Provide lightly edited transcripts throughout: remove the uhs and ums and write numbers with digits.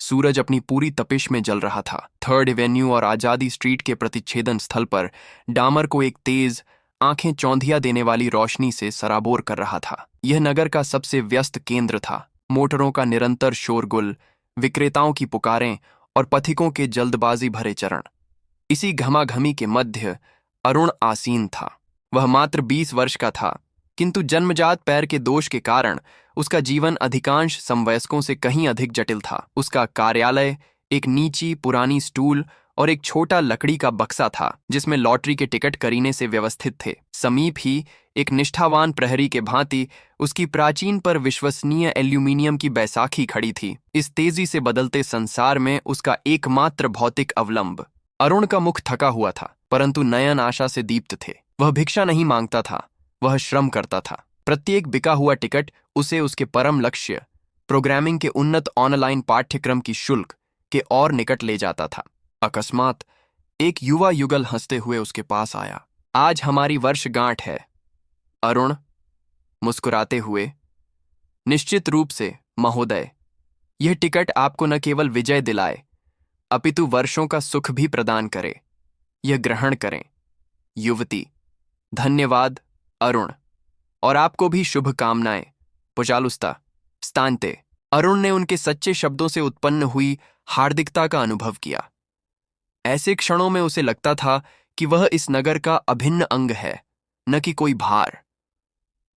सूरज अपनी पूरी तपिश में जल रहा था। थर्ड एवेन्यू और आजादी स्ट्रीट के प्रतिच्छेदन स्थल पर डामर को एक तेज, आंखें चौंधिया देने वाली रोशनी से सराबोर कर रहा था। यह नगर का सबसे व्यस्त केंद्र था। मोटरों का निरंतर शोरगुल, विक्रेताओं की पुकारें और पथिकों के जल्दबाजी भरे चरण। इसी घमाघमी के मध्य अरुण आसीन था। वह मात्र 20 वर्ष का था, किंतु जन्मजात पैर के दोष के कारण उसका जीवन अधिकांश समवयस्कों से कहीं अधिक जटिल था। उसका कार्यालय एक नीची पुरानी स्टूल और एक छोटा लकड़ी का बक्सा था, जिसमें लॉटरी के टिकट करीने से व्यवस्थित थे। समीप ही एक निष्ठावान प्रहरी के भांति उसकी प्राचीन पर विश्वसनीय एल्यूमीनियम की बैसाखी खड़ी थी। इस तेजी से बदलते संसार में उसका एकमात्र भौतिक अवलंब। अरुण का मुख थका हुआ था, परंतु नयन आशा से दीप्त थे। वह भिक्षा नहीं मांगता था, वह श्रम करता था। प्रत्येक बिका हुआ टिकट उसे उसके परम लक्ष्य, प्रोग्रामिंग के उन्नत ऑनलाइन पाठ्यक्रम की शुल्क के और निकट ले जाता था। अकस्मात एक युवा युगल हंसते हुए उसके पास आया। आज हमारी वर्षगांठ है, अरुण, मुस्कुराते हुए। निश्चित रूप से महोदय, यह टिकट आपको न केवल विजय दिलाए, अपितु वर्षों का सुख भी प्रदान करे। यह ग्रहण करें। युवती, धन्यवाद अरुण, और आपको भी शुभकामनाएं। पुजालुस्ता, स्तांते। अरुण ने उनके सच्चे शब्दों से उत्पन्न हुई हार्दिकता का अनुभव किया। ऐसे क्षणों में उसे लगता था कि वह इस नगर का अभिन्न अंग है, न कि कोई भार।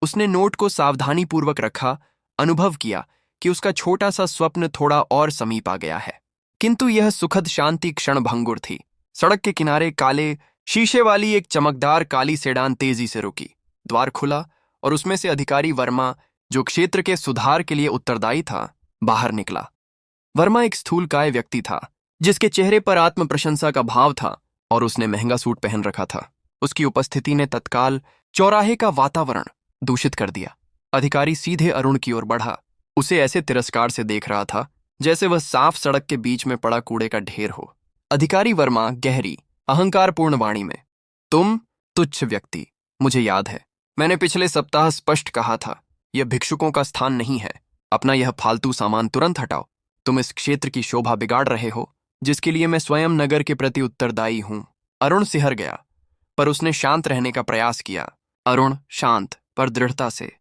उसने नोट को सावधानीपूर्वक रखा, अनुभव किया कि उसका छोटा सा स्वप्न थोड़ा और समीप आ गया है। किंतु यह सुखद शांति क्षण भंगुर थी। सड़क के किनारे काले शीशे वाली एक चमकदार काली सेडान तेजी से रुकी। द्वार खुला और उसमें से अधिकारी वर्मा, जो क्षेत्र के सुधार के लिए उत्तरदायी था, बाहर निकला। वर्मा एक स्थूलकाय व्यक्ति था, जिसके चेहरे पर आत्म प्रशंसा का भाव था और उसने महंगा सूट पहन रखा था। उसकी उपस्थिति ने तत्काल चौराहे का वातावरण दूषित कर दिया। अधिकारी सीधे अरुण की ओर बढ़ा। उसे ऐसे तिरस्कार से देख रहा था जैसे वह साफ सड़क के बीच में पड़ा कूड़े का ढेर हो। अधिकारी वर्मा गहरी, अहंकारपूर्ण वाणी में, तुम तुच्छ व्यक्ति, मुझे याद है, मैंने पिछले सप्ताह स्पष्ट कहा था, यह भिक्षुकों का स्थान नहीं है। अपना यह फालतू सामान तुरंत हटाओ। तुम इस क्षेत्र की शोभा बिगाड़ रहे हो, जिसके लिए मैं स्वयं नगर के प्रति उत्तरदायी हूं। अरुण सिहर गया, पर उसने शांत रहने का प्रयास किया। अरुण शांत पर दृढ़ता से,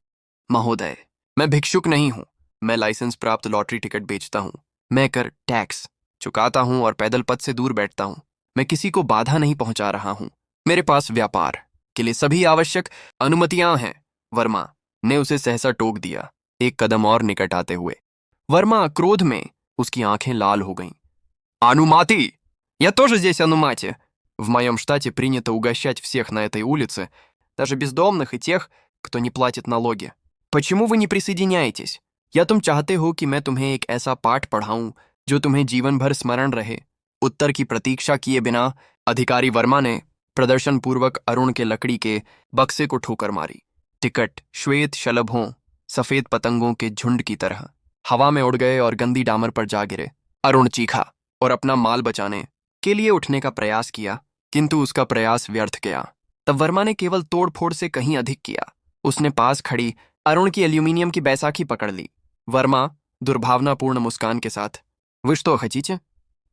महोदय, मैं भिक्षुक नहीं हूं। मैं लाइसेंस प्राप्त लॉटरी टिकट बेचता हूं। मैं कर टैक्स चुकाता हूं और पैदल पथ से दूर बैठता हूं। मैं किसी को बाधा नहीं पहुंचा रहा हूं। मेरे पास व्यापार के लिए सभी आवश्यक अनुमतियां हैं। वर्मा ने उसे सहसा टोक दिया, एक कदम और निकट आते हुए। वर्मा क्रोध में, उसकी आंखें लाल हो गईं। Анумати! Я тоже здесь анумати. В моем штате принято угощать всех на этой улице, даже бездомных и тех, кто не платит налоги. Почему вы не присоединяетесь? या तुम चाहते हो कि मैं तुम्हें एक ऐसा पाठ पढ़ाऊं जो तुम्हें जीवन भर स्मरण रहे? उत्तर की प्रतीक्षा किए बिना अधिकारी वर्मा ने प्रदर्शनपूर्वक अरुण के लकड़ी के बक्से को ठोकर मारी। टिकट श्वेत शलभों, सफेद पतंगों के झुंड की तरह हवा में उड़ गए और गंदी डामर पर जा गिरे। अरुण चीखा और अपना माल बचाने के लिए उठने का प्रयास किया, किंतु उसका प्रयास व्यर्थ गया। तब वर्मा ने केवल तोड़फोड़ से कहीं अधिक किया। उसने पास खड़ी अरुण की एल्यूमिनियम की बैसाखी पकड़ ली। वर्मा दुर्भावनापूर्ण मुस्कान के साथ, вы что хотите?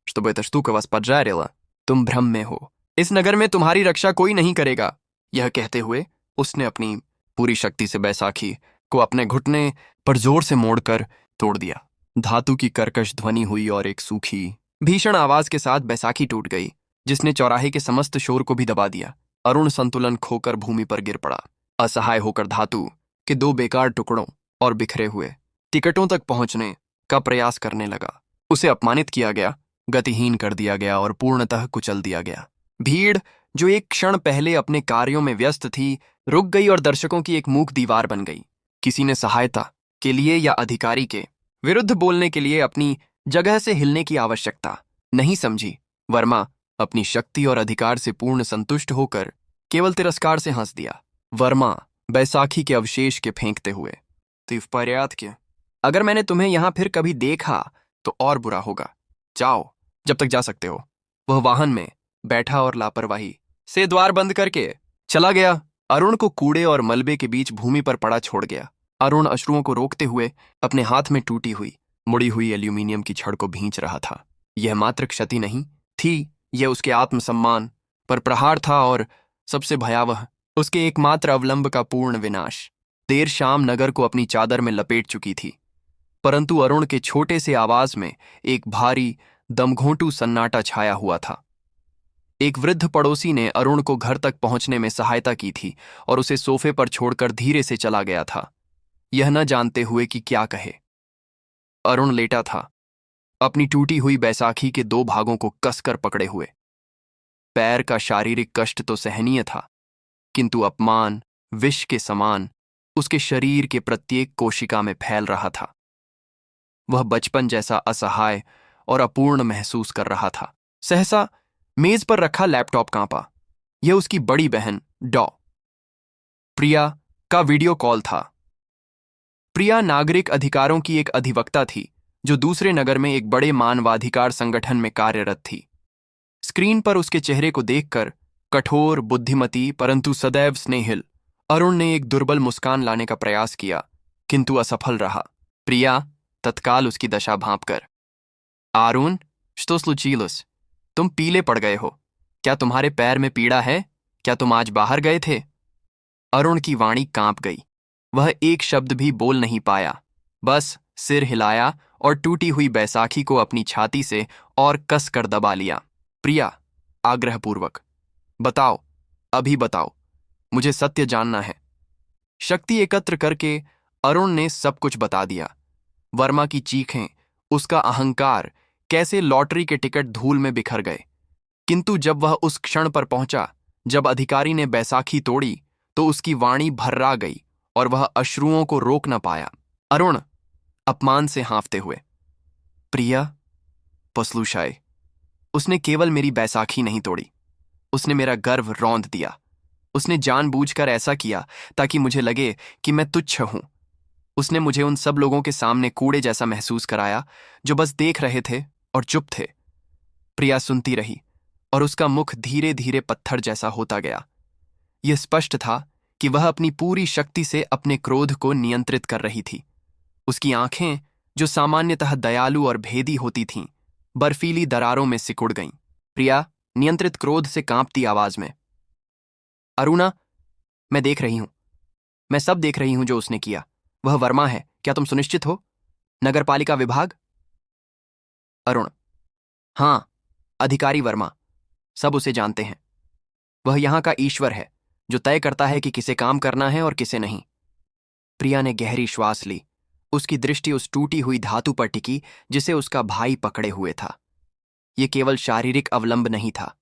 Чтобы эта штука вас поджарила? तुम भ्रम में हो। इस नगर में तुम्हारी रक्षा कोई नहीं करेगा। यह कहते हुए उसने अपनी पूरी शक्ति से बैसाखी को अपने घुटने पर जोर से मोड़कर तोड़ दिया। धातु की कर्कश ध्वनि हुई और एक सूखी भीषण आवाज के साथ बैसाखी टूट गई, जिसने चौराहे के समस्त शोर को भी दबा दिया। अरुण संतुलन खोकर भूमि पर गिर पड़ा, असहाय होकर धातु के 2 बेकार टुकड़ों और बिखरे हुए टिकटों तक पहुंचने का प्रयास करने लगा। उसे अपमानित किया गया, गतिहीन कर दिया गया और पूर्णतः कुचल दिया गया। भीड़, जो एक क्षण पहले अपने कार्यों में व्यस्त थी, रुक गई और दर्शकों की एक मूक दीवार बन गई। किसी ने सहायता के लिए या अधिकारी के विरुद्ध बोलने के लिए अपनी जगह से हिलने की आवश्यकता नहीं समझी। वर्मा अपनी शक्ति और अधिकार से पूर्ण संतुष्ट होकर केवल तिरस्कार से हंस दिया। वर्मा बैसाखी के अवशेष के फेंकते हुए, तो पर्याप्त, अगर मैंने तुम्हें यहां फिर कभी देखा तो और बुरा होगा। जाओ जब तक जा सकते हो। वह वाहन में बैठा और लापरवाही से द्वार बंद करके चला गया। अरुण को कूड़े और मलबे के बीच भूमि पर पड़ा छोड़ गया। अरुण अश्रुओं को रोकते हुए अपने हाथ में टूटी हुई मुड़ी हुई एल्यूमिनियम की छड़ को भींच रहा था। यह मात्र क्षति नहीं थी, यह उसके आत्मसम्मान पर प्रहार था और सबसे भयावह, उसके एकमात्र अवलंब का पूर्ण विनाश। देर शाम नगर को अपनी चादर में लपेट चुकी थी, परंतु अरुण के छोटे से आवाज में एक भारी दमघोंटू सन्नाटा छाया हुआ था। एक वृद्ध पड़ोसी ने अरुण को घर तक पहुंचने में सहायता की थी और उसे सोफे पर छोड़कर धीरे से चला गया था, यह न जानते हुए कि क्या कहे। अरुण लेटा था, अपनी टूटी हुई बैसाखी के 2 भागों को कसकर पकड़े हुए। पैर का शारीरिक कष्ट तो सहनीय था, किंतु अपमान विष के समान उसके शरीर के प्रत्येक कोशिका में फैल रहा था। वह बचपन जैसा असहाय और अपूर्ण महसूस कर रहा था। सहसा मेज पर रखा लैपटॉप कांपा। यह उसकी बड़ी बहन डॉ प्रिया का वीडियो कॉल था। प्रिया नागरिक अधिकारों की एक अधिवक्ता थी जो दूसरे नगर में एक बड़े मानवाधिकार संगठन में कार्यरत थी। स्क्रीन पर उसके चेहरे को देखकर कठोर, बुद्धिमती परंतु सदैव स्नेहिल अरुण ने एक दुर्बल मुस्कान लाने का प्रयास किया, किंतु असफल रहा। प्रिया तत्काल उसकी दशा भांपकर, आरुण श्तोस्लुचीलुस, तुम पीले पड़ गए हो। क्या तुम्हारे पैर में पीड़ा है? क्या तुम आज बाहर गए थे? अरुण की वाणी कांप गई। वह एक शब्द भी बोल नहीं पाया, बस सिर हिलाया और टूटी हुई बैसाखी को अपनी छाती से और कस कर दबा लिया। प्रिया आग्रहपूर्वक, बताओ, अभी बताओ, मुझे सत्य जानना है। शक्ति एकत्र करके अरुण ने सब कुछ बता दिया। वर्मा की चीखें, उसका अहंकार, कैसे लॉटरी के टिकट धूल में बिखर गए। किंतु जब वह उस क्षण पर पहुंचा जब अधिकारी ने बैसाखी तोड़ी, तो उसकी वाणी भर्रा गई और वह अश्रुओं को रोक न पाया। अरुण अपमान से हाँफते हुए, प्रिया पसलूशाए, उसने केवल मेरी बैसाखी नहीं तोड़ी, उसने मेरा गर्व रौंद दिया। उसने जानबूझकर ऐसा किया ताकि मुझे लगे कि मैं तुच्छ हूं। उसने मुझे उन सब लोगों के सामने कूड़े जैसा महसूस कराया जो बस देख रहे थे और चुप थे। प्रिया सुनती रही और उसका मुख धीरे धीरे पत्थर जैसा होता गया। यह स्पष्ट था कि वह अपनी पूरी शक्ति से अपने क्रोध को नियंत्रित कर रही थी। उसकी आंखें, जो सामान्यतः दयालु और भेदी होती थीं, बर्फीली दरारों में सिकुड़ गईं। प्रिया नियंत्रित क्रोध से कांपती आवाज में, अरुणा, मैं देख रही हूं, मैं सब देख रही हूं जो उसने किया। वह वर्मा है, क्या तुम सुनिश्चित हो? नगरपालिका विभाग? अरुण, हां, अधिकारी वर्मा, सब उसे जानते हैं। वह यहां का ईश्वर है जो तय करता है कि किसे काम करना है और किसे नहीं। प्रिया ने गहरी श्वास ली। उसकी दृष्टि उस टूटी हुई धातु पर टिकी जिसे उसका भाई पकड़े हुए था। यह केवल शारीरिक अवलंब नहीं था,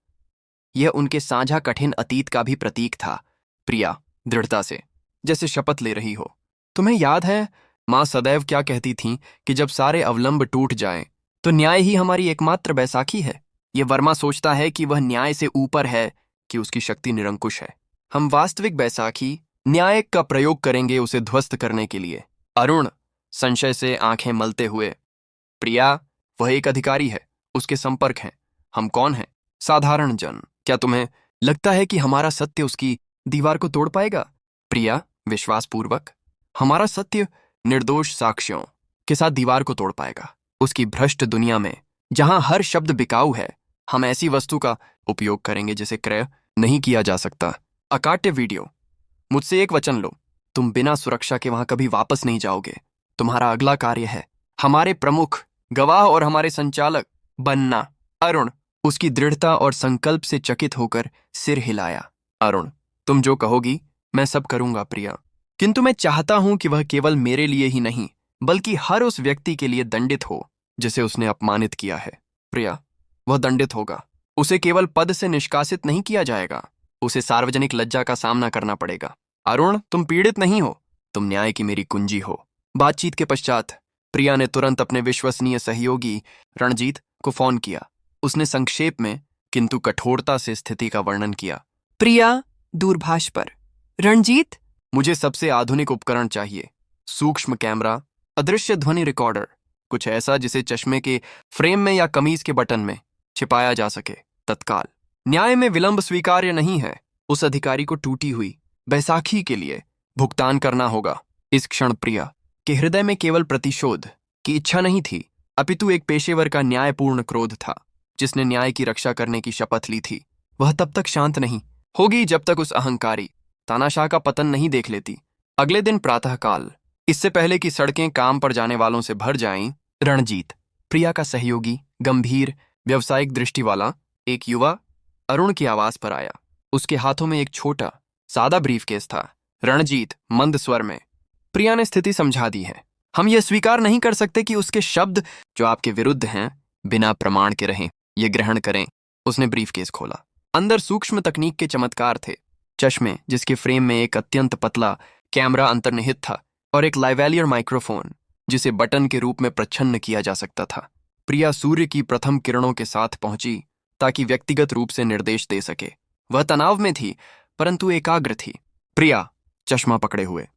यह उनके साझा कठिन अतीत का भी प्रतीक था। प्रिया दृढ़ता से, जैसे शपथ ले रही हो, तुम्हें याद है मां सदैव क्या कहती थीं कि जब सारे अवलंब टूट जाएं तो न्याय ही हमारी एकमात्र बैसाखी है। यह वर्मा सोचता है कि वह न्याय से ऊपर है, कि उसकी शक्ति निरंकुश है। हम वास्तविक बैसाखी न्याय का प्रयोग करेंगे उसे ध्वस्त करने के लिए। अरुण संशय से आंखें मलते हुए, प्रिया, वह एक अधिकारी है, उसके संपर्क हैं। हम कौन हैं? साधारण जन। क्या तुम्हें लगता है कि हमारा सत्य उसकी दीवार को तोड़ पाएगा? प्रिया विश्वासपूर्वक, हमारा सत्य निर्दोष साक्ष्यों के साथ दीवार को तोड़ पाएगा। उसकी भ्रष्ट दुनिया में जहां हर शब्द बिकाऊ है, हम ऐसी वस्तु का उपयोग करेंगे जिसे क्रय नहीं किया जा सकता। अकाट्य वीडियो, मुझसे एक वचन लो, तुम बिना सुरक्षा के वहां कभी वापस नहीं जाओगे। तुम्हारा अगला कार्य है हमारे प्रमुख, गवाह और हमारे संचालक बनना। अरुण उसकी दृढ़ता और संकल्प से चकित होकर सिर हिलाया। अरुण, तुम जो कहोगी मैं सब करूंगा प्रिया, किंतु मैं चाहता हूं कि वह केवल मेरे लिए ही नहीं बल्कि हर उस व्यक्ति के लिए दंडित हो जिसे उसने अपमानित किया है। प्रिया, वह दंडित होगा। उसे केवल पद से निष्कासित नहीं किया जाएगा, उसे सार्वजनिक लज्जा का सामना करना पड़ेगा। अरुण, तुम पीड़ित नहीं हो, तुम न्याय की मेरी कुंजी हो। बातचीत के पश्चात प्रिया ने तुरंत अपने विश्वसनीय सहयोगी रणजीत को फोन किया। उसने संक्षेप में किंतु कठोरता से स्थिति का वर्णन किया। प्रिया दूरभाष पर, रणजीत, मुझे सबसे आधुनिक उपकरण चाहिए, सूक्ष्म कैमरा, अदृश्य ध्वनि रिकॉर्डर, कुछ ऐसा जिसे चश्मे के फ्रेम में या कमीज के बटन में छिपाया जा सके, तत्काल। न्याय में विलंब स्वीकार्य नहीं है। उस अधिकारी को टूटी हुई बैसाखी के लिए भुगतान करना होगा। इस क्षण प्रिया के हृदय में केवल प्रतिशोध की इच्छा नहीं थी, अपितु एक पेशेवर का न्यायपूर्ण क्रोध था, जिसने न्याय की रक्षा करने की शपथ ली थी। वह तब तक शांत नहीं होगी जब तक उस अहंकारी तानाशाह का पतन नहीं देख लेती। अगले दिन प्रातःकाल, इससे पहले कि सड़कें काम पर जाने वालों से भर जाएं, रणजीत, प्रिया का सहयोगी, गंभीर व्यवसायिक दृष्टि वाला एक युवा, अरुण की आवाज पर आया। उसके हाथों में एक छोटा सादा ब्रीफकेस था। रणजीत मंद स्वर में, प्रिया ने स्थिति समझा दी है। हम यह स्वीकार नहीं कर सकते कि उसके शब्द जो आपके विरुद्ध हैं बिना प्रमाण के रहें। ये ग्रहण करें। उसने ब्रीफकेस खोला। अंदर सूक्ष्म तकनीक के चमत्कार थे। चश्मे जिसके फ्रेम में एक अत्यंत पतला कैमरा अंतर्निहित था और एक लाइवेलियर माइक्रोफोन जिसे बटन के रूप में प्रच्छन्न किया जा सकता था। प्रिया सूर्य की प्रथम किरणों के साथ पहुंची ताकि व्यक्तिगत रूप से निर्देश दे सके। वह तनाव में थी परंतु एकाग्र थी। प्रिया, चश्मा पकड़े हुए,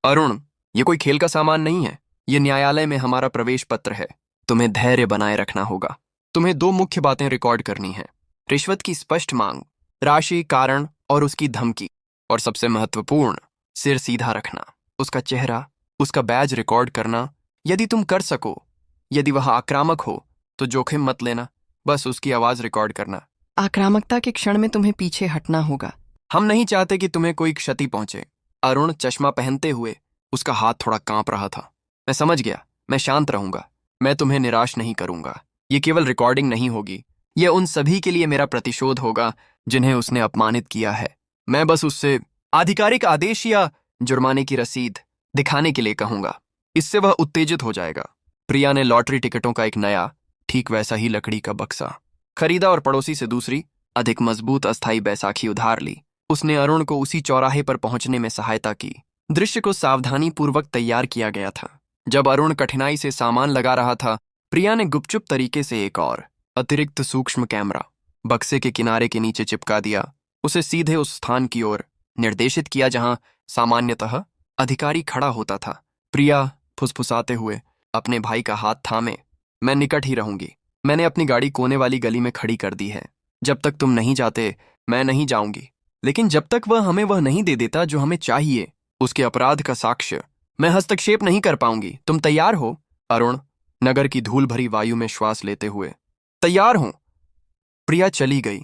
अरुण, ये कोई खेल का सामान नहीं है। ये न्यायालय में हमारा प्रवेश पत्र है। तुम्हें धैर्य बनाए रखना होगा। तुम्हें 2 मुख्य बातें रिकॉर्ड करनी है। रिश्वत की स्पष्ट मांग, राशि, कारण और उसकी धमकी। और सबसे महत्वपूर्ण, सिर सीधा रखना, उसका चेहरा, उसका बैज रिकॉर्ड करना। यदि तुम कर सको, यदि वह आक्रामक हो तो जोखिम मत लेना, बस उसकी आवाज रिकॉर्ड करना। आक्रामकता के क्षण में तुम्हें पीछे हटना होगा। हम नहीं चाहते कि तुम्हें कोई क्षति पहुंचे। अरुण चश्मा पहनते हुए, उसका हाथ थोड़ा कांप रहा था। मैं समझ गया, मैं शांत रहूंगा। मैं तुम्हें निराश नहीं करूंगा। ये केवल रिकॉर्डिंग नहीं होगी, यह उन सभी के लिए मेरा प्रतिशोध होगा जिन्हें उसने अपमानित किया है। मैं बस उससे आधिकारिक आदेश या जुर्माने की रसीद दिखाने के लिए कहूंगा। इससे वह उत्तेजित हो जाएगा। प्रिया ने लॉटरी टिकटों का एक नया, ठीक वैसा ही लकड़ी का बक्सा खरीदा और पड़ोसी से दूसरी, अधिक मजबूत अस्थायी बैसाखी उधार ली। उसने अरुण को उसी चौराहे पर पहुंचने में सहायता की। दृश्य को सावधानीपूर्वक तैयार किया गया था। जब अरुण कठिनाई से सामान लगा रहा था, प्रिया ने गुपचुप तरीके से एक और अतिरिक्त सूक्ष्म कैमरा बक्से के किनारे के नीचे चिपका दिया। उसे सीधे उस स्थान की ओर निर्देशित किया जहां सामान्यतः अधिकारी खड़ा होता था। प्रिया फुसफुसाते हुए अपने भाई का हाथ थामे, मैं निकट ही रहूंगी। मैंने अपनी गाड़ी कोने वाली गली में खड़ी कर दी है। जब तक तुम नहीं जाते मैं नहीं जाऊंगी। लेकिन जब तक वह हमें वह नहीं दे देता जो हमें चाहिए, उसके अपराध का साक्ष्य, मैं हस्तक्षेप नहीं कर पाऊंगी। तुम तैयार हो? अरुण, नगर की धूल भरी वायु में श्वास लेते हुए, तैयार हूं। प्रिया चली गई,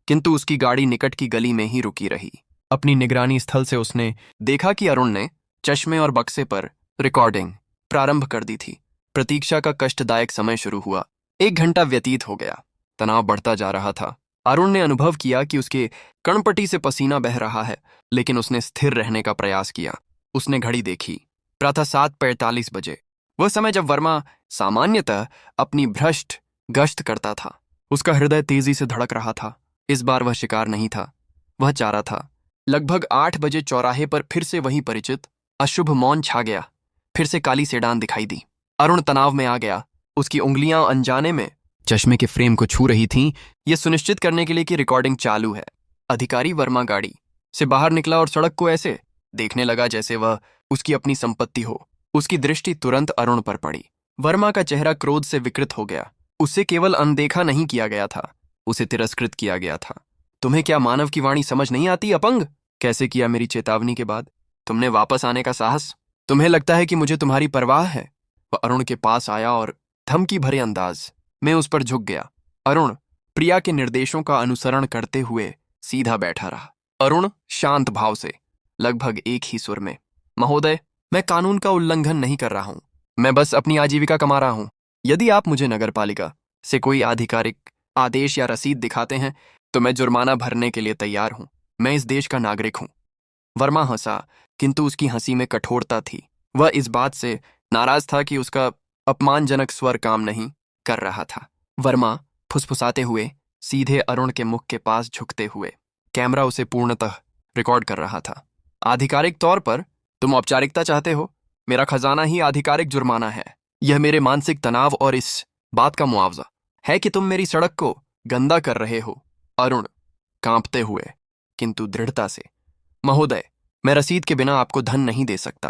किंतु उसकी गाड़ी निकट की गली में ही रुकी रही। अपनी निगरानी स्थल से उसने देखा कि अरुण ने चश्मे और बक्से पर रिकॉर्डिंग प्रारंभ कर दी थी। प्रतीक्षा का कष्टदायक समय शुरू हुआ। 1 घंटा व्यतीत हो गया। तनाव बढ़ता जा रहा था। अरुण ने अनुभव किया कि उसके कणपटी से पसीना बह रहा है, लेकिन उसने स्थिर रहने का प्रयास किया। उसने घड़ी देखी। प्रातः 7:45 बजे, वह समय जब वर्मा सामान्यतः अपनी भ्रष्ट गश्त करता था। उसका हृदय तेजी से धड़क रहा था। इस बार वह शिकार नहीं था, वह चारा था। लगभग 8 बजे चौराहे पर फिर से वही परिचित अशुभ मौन छा गया। फिर से काली सेडान दिखाई दी। अरुण तनाव में आ गया। उसकी उंगलियां अनजाने में चश्मे के फ्रेम को छू रही थीं, यह सुनिश्चित करने के लिए कि रिकॉर्डिंग चालू है। अधिकारी वर्मा गाड़ी से बाहर निकला और सड़क को ऐसे देखने लगा जैसे वह उसकी अपनी संपत्ति हो। उसकी दृष्टि तुरंत अरुण पर पड़ी। वर्मा का चेहरा क्रोध से विकृत हो गया। उसे केवल अनदेखा नहीं किया गया था, उसे तिरस्कृत किया गया था। तुम्हें क्या मानव की वाणी समझ नहीं आती, अपंग? कैसे किया मेरी चेतावनी के बाद तुमने वापस आने का साहस? तुम्हें लगता है कि मुझे तुम्हारी परवाह है? वह अरुण के पास आया और धमकी भरे अंदाज में उस पर झुक गया। अरुण प्रिया के निर्देशों का अनुसरण करते हुए सीधा बैठा रहा। अरुण शांत भाव से, लगभग एक ही सुर में, महोदय, मैं कानून का उल्लंघन नहीं कर रहा हूं। मैं बस अपनी आजीविका कमा रहा हूं। यदि आप मुझे नगरपालिका से कोई आधिकारिक आदेश या रसीद दिखाते हैं तो मैं जुर्माना भरने के लिए तैयार हूं। मैं इस देश का नागरिक हूं। वर्मा हंसा, किंतु उसकी हंसी में कठोरता थी। वह इस बात से नाराज था कि उसका अपमानजनक स्वर काम नहीं कर रहा था। वर्मा फुसफुसाते हुए सीधे अरुण के मुख के पास झुकते हुए, कैमरा उसे पूर्णतः रिकॉर्ड कर रहा था। आधिकारिक तौर पर तुम औपचारिकता चाहते हो। मेरा खजाना ही आधिकारिक जुर्माना है। यह मेरे मानसिक तनाव और इस बात का मुआवजा है कि तुम मेरी सड़क को गंदा कर रहे हो। अरुण कांपते हुए किंतु दृढ़ता से, महोदय, मैं रसीद के बिना आपको धन नहीं दे सकता।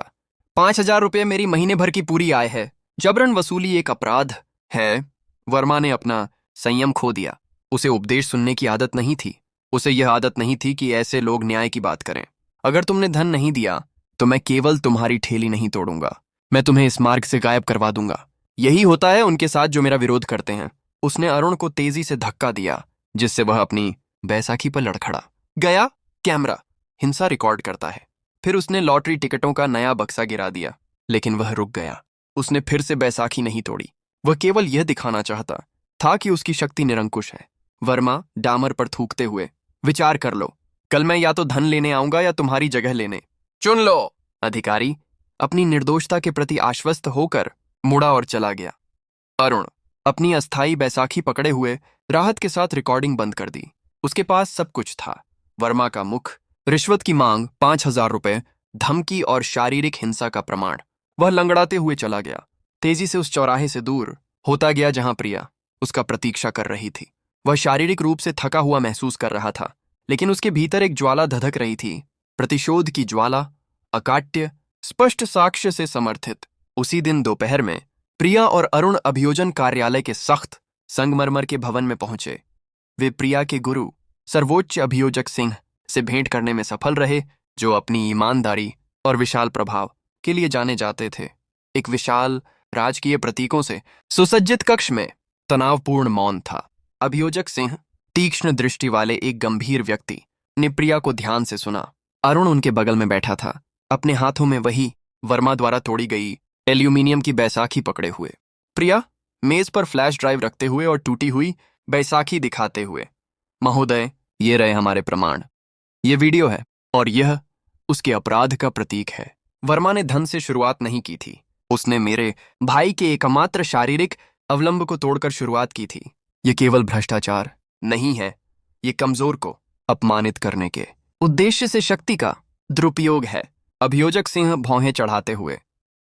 5,000 रुपये मेरी महीने भर की पूरी आय है। जबरन वसूली एक अपराध है। वर्मा ने अपना संयम खो दिया। उसे उपदेश सुनने की आदत नहीं थी। उसे यह आदत नहीं थी कि ऐसे लोग न्याय की बात करें। अगर तुमने धन नहीं दिया तो मैं केवल तुम्हारी ठेली नहीं तोड़ूंगा, मैं तुम्हें इस मार्ग से गायब करवा दूंगा। यही होता है उनके साथ जो मेरा विरोध करते हैं। उसने अरुण को तेजी से धक्का दिया, जिससे वह अपनी बैसाखी पर लड़खड़ा गया। कैमरा हिंसा रिकॉर्ड करता है। फिर उसने लॉटरी टिकटों का नया बक्सा गिरा दिया, लेकिन वह रुक गया। उसने फिर से बैसाखी नहीं तोड़ी। वह केवल यह दिखाना चाहता था कि उसकी शक्ति निरंकुश है। वर्मा डामर पर थूकते हुए, विचार कर लो, कल मैं या तो धन लेने आऊंगा या तुम्हारी जगह लेने, चुन लो। अधिकारी अपनी निर्दोषता के प्रति आश्वस्त होकर मुड़ा और चला गया। अरुण अपनी अस्थायी बैसाखी पकड़े हुए राहत के साथ रिकॉर्डिंग बंद कर दी। उसके पास सब कुछ था। वर्मा का मुख, रिश्वत की मांग, 5,000 रुपए, धमकी और शारीरिक हिंसा का प्रमाण। वह लंगड़ाते हुए चला गया, तेजी से उस चौराहे से दूर होता गया जहां प्रिया उसका प्रतीक्षा कर रही थी। वह शारीरिक रूप से थका हुआ महसूस कर रहा था, लेकिन उसके भीतर एक ज्वाला धधक रही थी, प्रतिशोध की ज्वाला, अकाट्य, स्पष्ट साक्ष्य से समर्थित। उसी दिन दोपहर में प्रिया और अरुण अभियोजन कार्यालय के सख्त संगमरमर के भवन में पहुंचे। वे प्रिया के गुरु सर्वोच्च अभियोजक सिंह से भेंट करने में सफल रहे, जो अपनी ईमानदारी और विशाल प्रभाव के लिए जाने जाते थे। एक विशाल राजकीय प्रतीकों से सुसज्जित कक्ष में तनावपूर्ण मौन था। अभियोजक सिंह, तीक्ष्ण दृष्टि वाले एक गंभीर व्यक्ति, ने प्रिया को ध्यान से सुना। अरुण उनके बगल में बैठा था, अपने हाथों में वही वर्मा द्वारा तोड़ी गई एल्यूमिनियम की बैसाखी पकड़े हुए। प्रिया मेज पर फ्लैश ड्राइव रखते हुए और टूटी हुई बैसाखी दिखाते हुए, महोदय, ये रहे हमारे प्रमाण। ये वीडियो है और यह उसके अपराध का प्रतीक है। वर्मा ने धन से शुरुआत नहीं की थी। उसने मेरे भाई के एकमात्र शारीरिक अवलंब को तोड़कर शुरुआत की थी। ये केवल भ्रष्टाचार नहीं है, ये कमजोर को अपमानित करने के उद्देश्य से शक्ति का दुरुपयोग है। अभियोजक सिंह भौहें चढ़ाते हुए,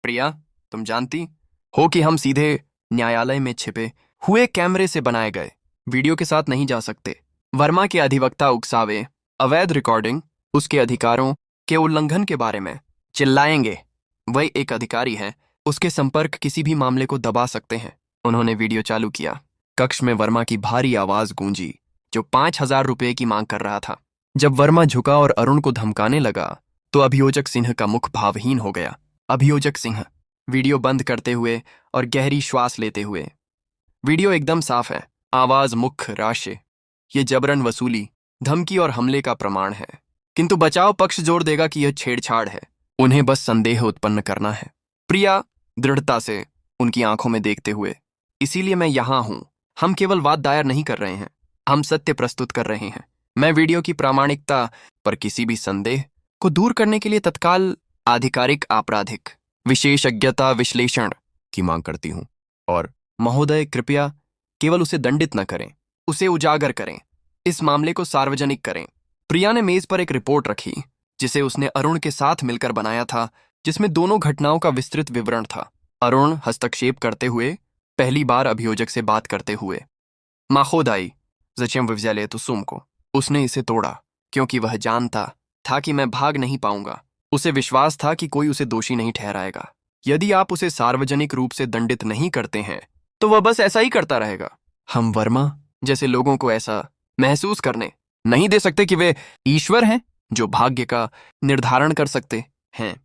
प्रिया, तुम जानती हो कि हम सीधे न्यायालय में छिपे हुए कैमरे से बनाए गए वीडियो के साथ नहीं जा सकते। वर्मा के अधिवक्ता उकसावे, अवैध रिकॉर्डिंग, उसके अधिकारों के उल्लंघन के बारे में चिल्लाएंगे। वह एक अधिकारी है, उसके संपर्क किसी भी मामले को दबा सकते हैं। उन्होंने वीडियो चालू किया। कक्ष में वर्मा की भारी आवाज गूंजी, जो 5,000 रुपये की मांग कर रहा था। जब वर्मा झुका और अरुण को धमकाने लगा, तो अभियोजक सिंह का मुख भावहीन हो गया। अभियोजक सिंह वीडियो बंद करते हुए और गहरी श्वास लेते हुए, वीडियो एकदम साफ है, आवाज मुख्य राशि। ये जबरन वसूली, धमकी और हमले का प्रमाण है, किंतु बचाव पक्ष जोर देगा कि यह छेड़छाड़ है। उन्हें बस संदेह उत्पन्न करना है। प्रिया दृढ़ता से उनकी आंखों में देखते हुए, इसीलिए मैं यहां हूं। हम केवल वाद दायर नहीं कर रहे हैं, हम सत्य प्रस्तुत कर रहे हैं। मैं वीडियो की प्रामाणिकता पर किसी भी संदेह को दूर करने के लिए तत्काल आधिकारिक आपराधिक विशेषज्ञता विश्लेषण की मांग करती हूं। और महोदय, कृपया केवल उसे दंडित न करें, उसे उजागर करें, इस मामले को सार्वजनिक करें। प्रिया ने मेज पर एक रिपोर्ट रखी, जिसे उसने अरुण के साथ मिलकर बनाया था, जिसमें दोनों घटनाओं का विस्तृत विवरण था। अरुण हस्तक्षेप करते हुए, पहली बार अभियोजक से बात करते हुए, महोदय, ज़चम विज़ले तो सुम को उसने इसे तोड़ा क्योंकि वह जानता था कि मैं भाग नहीं पाऊंगा। उसे विश्वास था कि कोई उसे दोषी नहीं ठहराएगा। यदि आप उसे सार्वजनिक रूप से दंडित नहीं करते हैं, तो वह बस ऐसा ही करता रहेगा। हम वर्मा जैसे लोगों को ऐसा महसूस करने नहीं दे सकते कि वे ईश्वर हैं जो भाग्य का निर्धारण कर सकते हैं।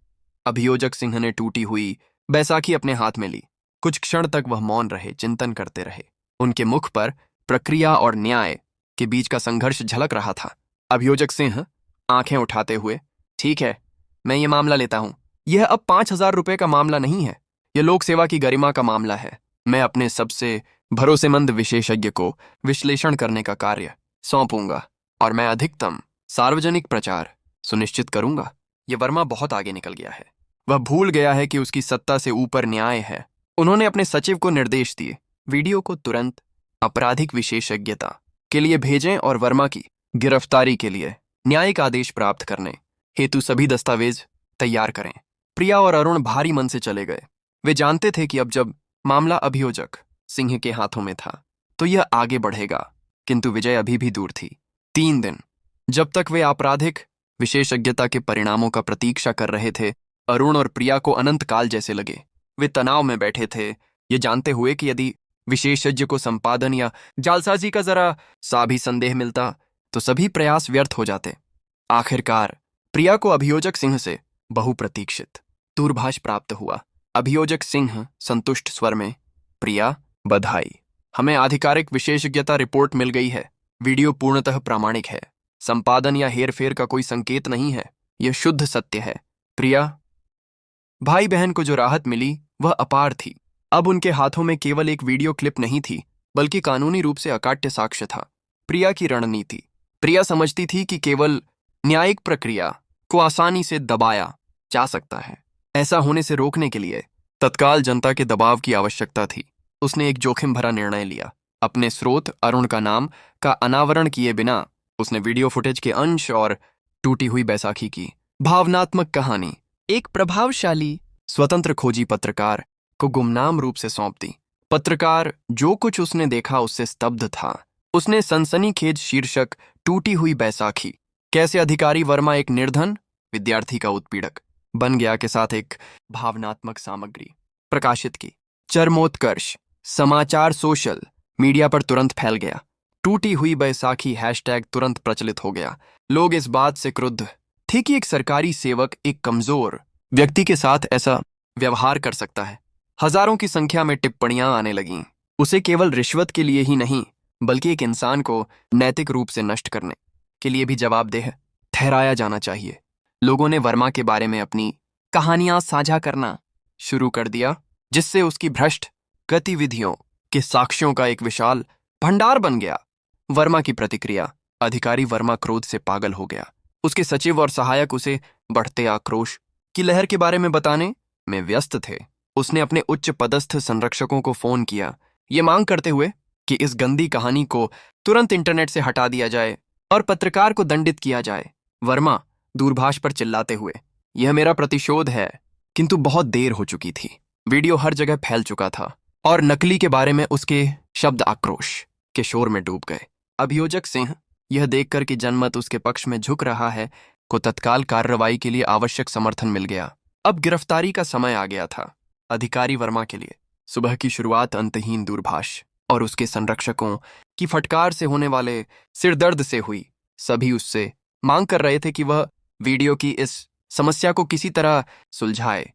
अभियोजक सिंह ने टूटी हुई बैसाखी अपने हाथ में ली। कुछ क्षण तक वह मौन रहे, चिंतन करते रहे। उनके मुख पर प्रक्रिया और न्याय के बीच का संघर्ष झलक रहा था। अभियोजक सिंह आंखें उठाते हुए, ठीक है, मैं ये मामला लेता हूं। यह अब 5,000 रुपये का मामला नहीं है, यह लोक सेवा की गरिमा का मामला है। मैं अपने सबसे भरोसेमंद विशेषज्ञ को विश्लेषण करने का कार्य सौंपूंगा और मैं अधिकतम सार्वजनिक प्रचार सुनिश्चित करूंगा। यह वर्मा बहुत आगे निकल गया है। वह भूल गया है कि उसकी सत्ता से ऊपर न्याय है। उन्होंने अपने सचिव को निर्देश दिए, वीडियो को तुरंत आपराधिक विशेषज्ञता के लिए भेजें और वर्मा की गिरफ्तारी के लिए न्यायिक आदेश प्राप्त करने हेतु सभी दस्तावेज तैयार करें। प्रिया और अरुण भारी मन से चले गए। वे जानते थे कि अब जब मामला अभियोजक सिंह के हाथों में था, तो यह आगे बढ़ेगा, किंतु विजय अभी भी दूर थी। 3 दिन जब तक वे आपराधिक विशेषज्ञता के परिणामों का प्रतीक्षा कर रहे थे, अरुण और प्रिया को अनंत काल जैसे लगे। वे तनाव में बैठे थे, ये जानते हुए कि यदि विशेषज्ञ को संपादन या जालसाजी का जरा सा भी संदेह मिलता, तो सभी प्रयास व्यर्थ हो जाते। आखिरकार प्रिया को अभियोजक सिंह से बहुप्रतीक्षित दूरभाष प्राप्त हुआ। अभियोजक सिंह संतुष्ट स्वर में, प्रिया, बधाई। हमें आधिकारिक विशेषज्ञता रिपोर्ट मिल गई है। वीडियो पूर्णतः प्रामाणिक है। संपादन या हेरफेर का कोई संकेत नहीं है। यह शुद्ध सत्य है। प्रिया, भाई बहन को जो राहत मिली वह अपार थी। अब उनके हाथों में केवल एक वीडियो क्लिप नहीं थी, बल्कि कानूनी रूप से अकाट्य साक्ष्य था। प्रिया की रणनीति। प्रिया समझती थी कि केवल न्यायिक प्रक्रिया को आसानी से दबाया जा सकता है। ऐसा होने से रोकने के लिए तत्काल जनता के दबाव की आवश्यकता थी। उसने एक जोखिम भरा निर्णय लिया। अपने स्रोत अरुण का नाम का अनावरण किए बिना उसने वीडियो फुटेज के अंश और टूटी हुई बैसाखी की भावनात्मक कहानी एक प्रभावशाली स्वतंत्र खोजी पत्रकार को गुमनाम रूप से सौंप दी। पत्रकार जो कुछ उसने देखा उससे स्तब्ध था। उसने सनसनीखेज शीर्षक टूटी हुई बैसाखी, कैसे अधिकारी वर्मा एक निर्धन विद्यार्थी का उत्पीड़क बन गया के साथ एक भावनात्मक सामग्री प्रकाशित की। चरमोत्कर्ष समाचार सोशल मीडिया पर तुरंत फैल गया। टूटी हुई बैसाखी हैशटैग तुरंत प्रचलित हो गया। लोग इस बात से क्रुद्ध थे कि एक सरकारी सेवक एक कमजोर व्यक्ति के साथ ऐसा व्यवहार कर सकता है। हजारों की संख्या में टिप्पणियां आने लगीं। उसे केवल रिश्वत के लिए ही नहीं, बल्कि एक इंसान को नैतिक रूप से नष्ट करने के लिए भी जवाबदेह ठहराया जाना चाहिए। लोगों ने वर्मा के बारे में अपनी कहानियां साझा करना शुरू कर दिया, जिससे उसकी भ्रष्ट गतिविधियों के साक्ष्यों का एक विशाल भंडार बन गया। वर्मा की प्रतिक्रिया। अधिकारी वर्मा क्रोध से पागल हो गया। उसके सचिव और सहायक उसे बढ़ते आक्रोश की लहर के बारे में बताने में व्यस्त थे। उसने अपने उच्च पदस्थ संरक्षकों को फोन किया, ये मांग करते हुए कि इस गंदी कहानी को तुरंत इंटरनेट से हटा दिया जाए और पत्रकार को दंडित किया जाए। वर्मा दूरभाष पर चिल्लाते हुए, यह मेरा प्रतिशोध है। किंतु बहुत देर हो चुकी थी। वीडियो हर जगह फैल चुका था और नकली के बारे में उसके शब्द आक्रोश के शोर में डूब गए। अभियोजक सिंह, यह देखकर कि जनमत उसके पक्ष में झुक रहा है, को तत्काल कार्रवाई के लिए आवश्यक समर्थन मिल गया। अब गिरफ्तारी का समय आ गया था। अधिकारी वर्मा के लिए सुबह की शुरुआत अंतहीन दूरभाष और उसके संरक्षकों की फटकार से होने वाले सिरदर्द से हुई। सभी उससे मांग कर रहे थे कि वह वीडियो की इस समस्या को किसी तरह सुलझाए।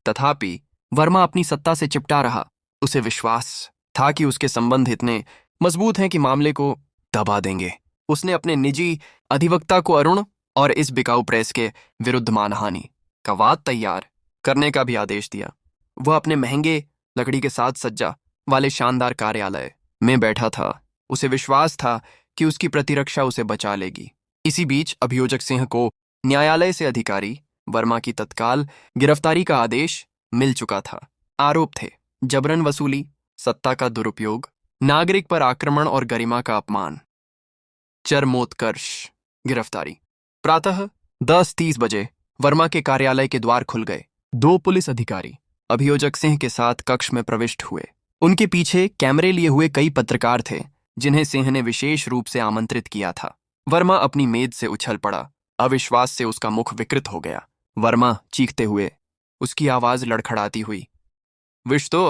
तथापि वर्मा अपनी सत्ता से चिपटा रहा। उसे विश्वास था कि उसके संबंध इतने मजबूत हैं कि मामले को दबा देंगे। उसने अपने निजी अधिवक्ता को अरुण और इस बिकाऊ प्रेस के विरुद्ध मानहानि का वाद तैयार करने का भी आदेश दिया। वह अपने महंगे लकड़ी के साथ सज्जा वाले शानदार कार्यालय में बैठा था। उसे विश्वास था कि उसकी प्रतिरक्षा उसे बचा लेगी। इसी बीच अभियोजक सिंह को न्यायालय से अधिकारी वर्मा की तत्काल गिरफ्तारी का आदेश मिल चुका था। आरोप थे जबरन वसूली, सत्ता का दुरुपयोग, नागरिक पर आक्रमण और गरिमा का अपमान। चरमोत्कर्ष गिरफ्तारी। प्रातः 10:30 बजे वर्मा के कार्यालय के द्वार खुल गए। 2 पुलिस अधिकारी अभियोजक सिंह के साथ कक्ष में प्रविष्ट हुए। उनके पीछे कैमरे लिए हुए कई पत्रकार थे, जिन्हें सिंह ने विशेष रूप से आमंत्रित किया था। वर्मा अपनी मेज से उछल पड़ा। अविश्वास से उसका मुख विकृत हो गया। वर्मा चीखते हुए, उसकी आवाज लड़खड़ाती हुई, «Вы что,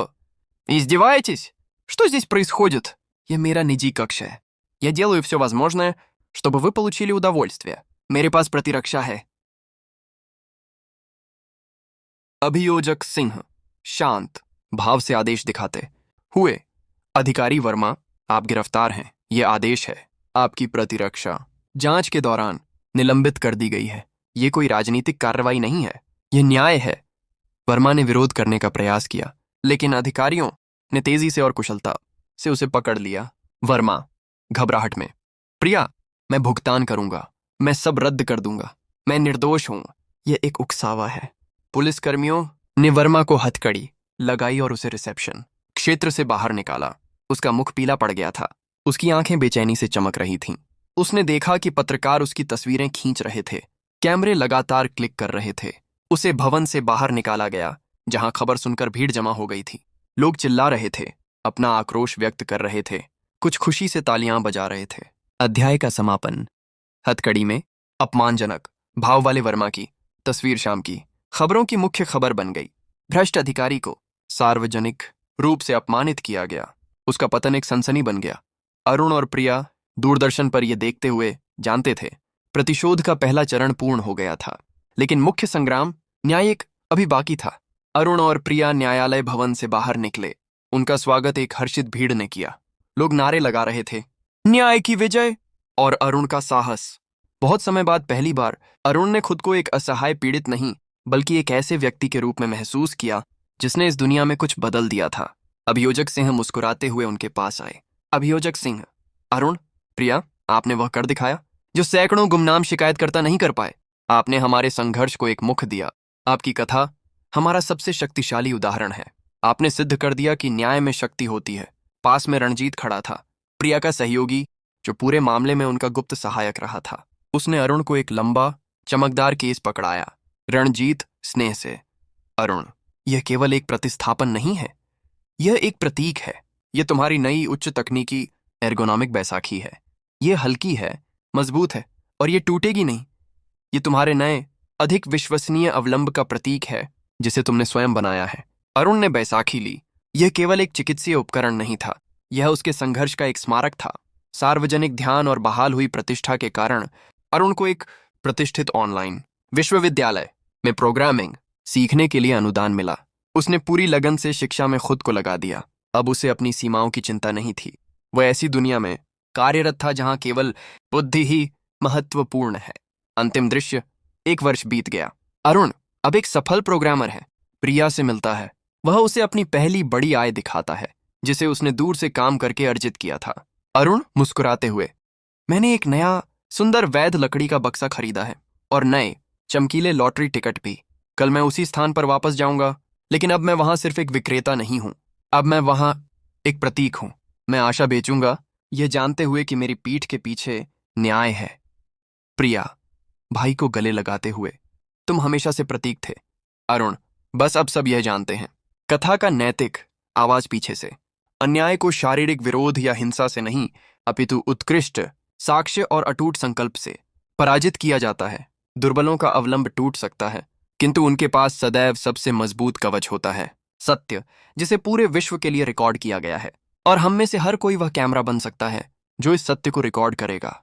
издеваетесь? Что здесь происходит? यह मेरा निजी कक्ष है। Я делаю все возможное, чтобы вы получили удовольствие. मेरे पास प्रतिरक्षा है। अभियोजक सिंह शांत भाव से आदेश दिखाते हुए, अधिकारी वर्मा, आप गिरफ्तार हैं। यह आदेश है। आपकी प्रतिरक्षा जांच के दौरान निलंबित कर दी गई है। यह कोई राजनीतिक कार्रवाई नहीं है, यह न्याय है। वर्मा ने विरोध करने का प्रयास किया, लेकिन अधिकारियों ने तेजी से और कुशलता से उसे पकड़ लिया। वर्मा घबराहट में, प्रिया, मैं भुगतान करूंगा, मैं सब रद्द कर दूंगा, मैं निर्दोष हूं। यह एक उकसावा है। पुलिसकर्मियों ने वर्मा को हथकड़ी लगाई और उसे रिसेप्शन क्षेत्र से बाहर निकाला। उसका मुख पीला पड़ गया था। उसकी आंखें बेचैनी से चमक रही थीं। उसने देखा कि पत्रकार उसकी तस्वीरें खींच रहे थे। कैमरे लगातार क्लिक कर रहे थे। उसे भवन से बाहर निकाला गया, जहां खबर सुनकर भीड़ जमा हो गई थी। लोग चिल्ला रहे थे, अपना आक्रोश व्यक्त कर रहे थे, कुछ खुशी से तालियां बजा रहे थे। अध्याय का समापन। हथकड़ी में अपमानजनक भाव वाले वर्मा की तस्वीर शाम की खबरों की मुख्य खबर बन गई। भ्रष्ट अधिकारी को सार्वजनिक रूप से अपमानित किया गया। उसका पतन एक सनसनी बन गया। अरुण और प्रिया दूरदर्शन पर यह देखते हुए जानते थे, प्रतिशोध का पहला चरण पूर्ण हो गया था। लेकिन मुख्य संग्राम न्यायिक अभी बाकी था। अरुण और प्रिया न्यायालय भवन से बाहर निकले। उनका स्वागत एक हर्षित भीड़ ने किया। लोग नारे लगा रहे थे, न्याय की विजय और अरुण का साहस। बहुत समय बाद पहली बार अरुण ने खुद को एक असहाय पीड़ित नहीं बल्कि एक ऐसे व्यक्ति के रूप में महसूस किया जिसने इस दुनिया में कुछ बदल दिया था। अभियोजक सिंह मुस्कुराते हुए उनके पास आए। अभियोजक सिंह, अरुण, प्रिया, आपने वह कर दिखाया जो सैकड़ों गुमनाम शिकायतकर्ता नहीं कर पाए। आपने हमारे संघर्ष को एक मुख दिया। आपकी कथा हमारा सबसे शक्तिशाली उदाहरण है। आपने सिद्ध कर दिया कि न्याय में शक्ति होती है। पास में रणजीत खड़ा था, प्रिया का सहयोगी, जो पूरे मामले में उनका गुप्त सहायक रहा था। उसने अरुण को एक लंबा चमकदार केस पकड़ाया। रणजीत स्नेह से, अरुण, यह केवल एक प्रतिस्थापन नहीं है, यह एक प्रतीक है। यह तुम्हारी नई उच्च तकनीकी एर्गोनॉमिक बैसाखी है। यह हल्की है, मजबूत है और यह टूटेगी नहीं। ये तुम्हारे नए अधिक विश्वसनीय अवलंब का प्रतीक है जिसे तुमने स्वयं बनाया है। अरुण ने बैसाखी ली। यह केवल एक चिकित्सीय उपकरण नहीं था, यह उसके संघर्ष का एक स्मारक था। सार्वजनिक ध्यान और बहाल हुई प्रतिष्ठा के कारण अरुण को एक प्रतिष्ठित ऑनलाइन विश्वविद्यालय में प्रोग्रामिंग सीखने के लिए अनुदान मिला। उसने पूरी लगन से शिक्षा में खुद को लगा दिया। अब उसे अपनी सीमाओं की चिंता नहीं थी। वह ऐसी दुनिया में कार्यरत था जहां केवल बुद्धि ही महत्वपूर्ण है। अंतिम दृश्य, 1 वर्ष बीत गया। अरुण अब एक सफल प्रोग्रामर है। प्रिया से मिलता है। वह उसे अपनी पहली बड़ी आय दिखाता है जिसे उसने दूर से काम करके अर्जित किया था। अरुण मुस्कुराते हुए, मैंने एक नया सुंदर वैध लकड़ी का बक्सा खरीदा है और नए चमकीले लॉटरी टिकट भी। कल मैं उसी स्थान पर वापस जाऊंगा, लेकिन अब मैं वहां सिर्फ एक विक्रेता नहीं हूं, अब मैं वहां एक प्रतीक हूं। मैं आशा बेचूंगा, यह जानते हुए कि मेरी पीठ के पीछे न्याय है। प्रिया भाई को गले लगाते हुए, तुम हमेशा से प्रतीक थे। अरुण, बस अब सब यह जानते हैं। कथा का नैतिक आवाज पीछे से, अन्याय को शारीरिक विरोध या हिंसा से नहीं अपितु उत्कृष्ट साक्ष्य और अटूट संकल्प से पराजित किया जाता है। दुर्बलों का अवलंब टूट सकता है, किंतु उनके पास सदैव सबसे मजबूत कवच होता है, सत्य, जिसे पूरे विश्व के लिए रिकॉर्ड किया गया है। और हम में से हर कोई वह कैमरा बन सकता है जो इस सत्य को रिकॉर्ड करेगा।